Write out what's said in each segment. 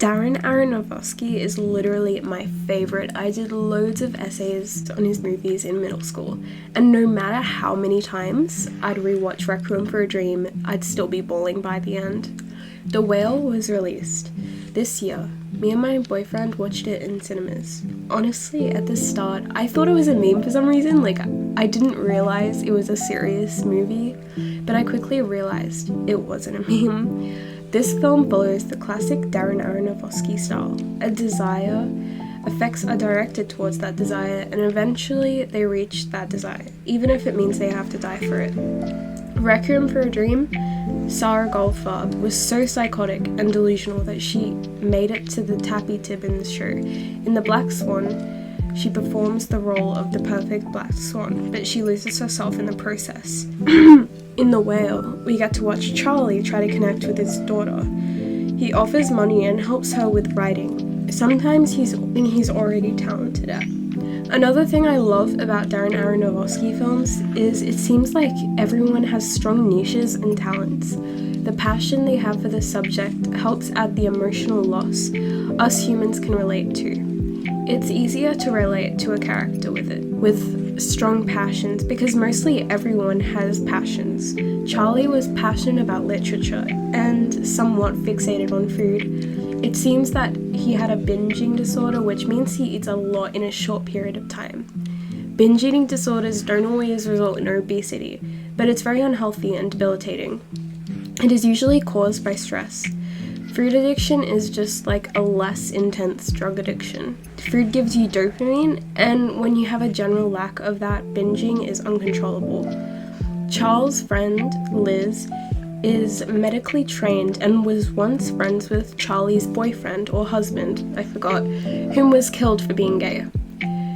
Darren Aronofsky is literally my favorite. I did loads of essays on his movies in middle school, and no matter how many times I'd rewatch Requiem for a Dream, I'd still be bawling by the end. The Whale was released this year. Me and my boyfriend watched it in cinemas. Honestly, at the start, I thought it was a meme for some reason. I didn't realize it was a serious movie, but I quickly realized it wasn't a meme. This film follows the classic Darren Aronofsky style. A desire, effects are directed towards that desire, and eventually they reach that desire, even if it means they have to die for it. Requiem for a Dream, Sarah Goldfarb was so psychotic and delusional that she made it to the Tappy Tibbins show. In The Black Swan, she performs the role of the perfect black swan, but she loses herself in the process. In The Whale, we get to watch Charlie try to connect with his daughter. He offers money and helps her with writing. Sometimes he's already talented at. Another thing I love about Darren Aronofsky films is it seems like everyone has strong niches and talents. The passion they have for the subject helps add the emotional loss us humans can relate to. It's easier to relate to a character with strong passions because mostly everyone has passions. Charlie was passionate about literature and somewhat fixated on food. It seems that he had a binging disorder, which means he eats a lot in a short period of time. Binge eating disorders don't always result in obesity, but it's very unhealthy and debilitating. It is usually caused by stress. Food addiction is just like a less intense drug addiction. Food gives you dopamine, and when you have a general lack of that, binging is uncontrollable. Charles' friend, Liz, is medically trained and was once friends with Charlie's boyfriend or husband, I forgot, whom was killed for being gay.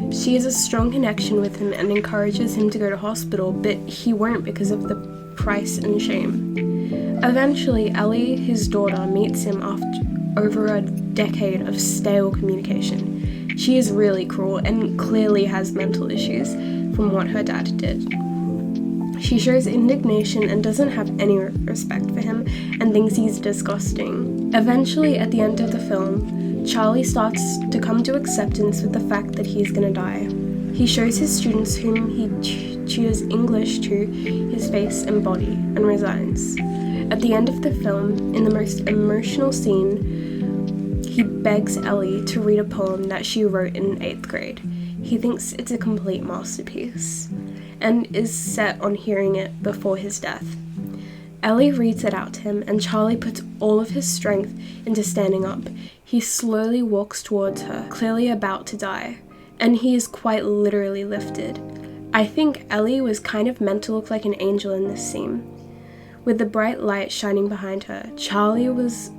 She has a strong connection with him and encourages him to go to hospital, but he won't because of the price and shame. Eventually, Ellie, his daughter, meets him after over a decade of stale communication. She is really cruel and clearly has mental issues from what her dad did. She shows indignation and doesn't have any respect for him and thinks he's disgusting. Eventually, at the end of the film, Charlie starts to come to acceptance with the fact that he's gonna die. He shows his students whom he tutors English to his face and body and resigns. At the end of the film, in the most emotional scene, he begs Ellie to read a poem that she wrote in 8th grade. He thinks it's a complete masterpiece and is set on hearing it before his death. Ellie reads it out to him, and Charlie puts all of his strength into standing up. He slowly walks towards her, clearly about to die, and he is quite literally lifted. I think Ellie was kind of meant to look like an angel in this scene. With the bright light shining behind her, Charlie was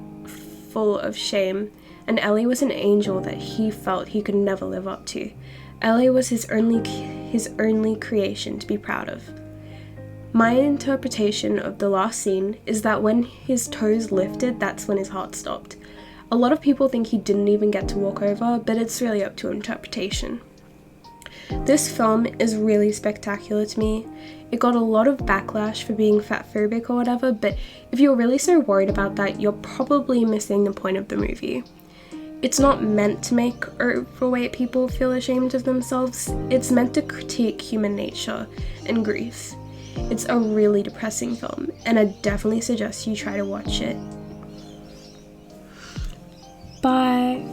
full of shame, and Ellie was an angel that he felt he could never live up to. Ellie was his only creation to be proud of. My interpretation of the last scene is that when his toes lifted, that's when his heart stopped. A lot of people think he didn't even get to walk over, but it's really up to interpretation. This film is really spectacular to me. It got a lot of backlash for being fatphobic or whatever, but if you're really so worried about that, you're probably missing the point of the movie. It's not meant to make overweight people feel ashamed of themselves. It's meant to critique human nature and grief. It's a really depressing film, and I definitely suggest you try to watch it. Bye.